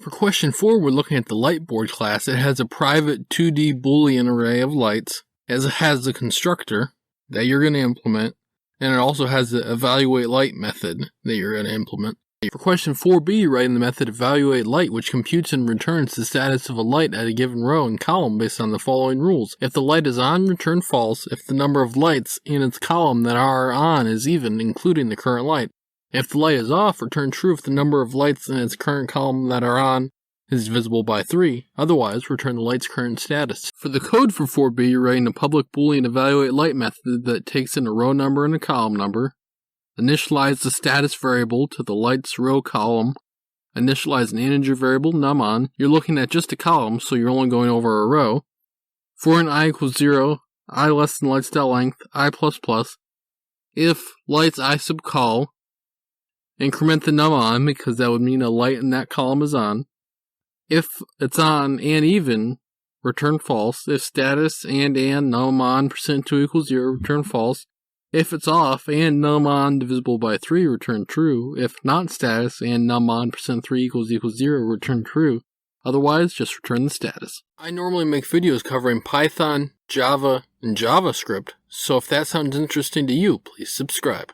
For question 4, we're looking at the LightBoard class. It has a private 2D Boolean array of lights, as it has the constructor that you're going to implement, and it also has the evaluateLight method that you're going to implement. For question 4b, you're writing the method evaluateLight, which computes and returns the status of a light at a given row and column based on the following rules. If the light is on, return false. If the number of lights in its column that are on is even, including the current light. If the light is off, return true if the number of lights in its current column that are on is divisible by 3. Otherwise, return the light's current status. For the code for 4b, you're writing a public Boolean evaluateLight method that takes in a row number and a column number. Initialize the status variable to the light's row column. Initialize an integer variable, numOn. You're looking at just a column, so you're only going over a row. For an I equals 0, I less than lights.length, I++. If lights I sub call, increment the numOn because that would mean a light in that column is on. If it's on and even, return false. If status and numOn %2 equals 0, return false. If it's off and numOn divisible by 3, return true. If not status and numOn %3 equals 0, return true. Otherwise, just return the status. I normally make videos covering Python, Java, and JavaScript, so if that sounds interesting to you, please subscribe.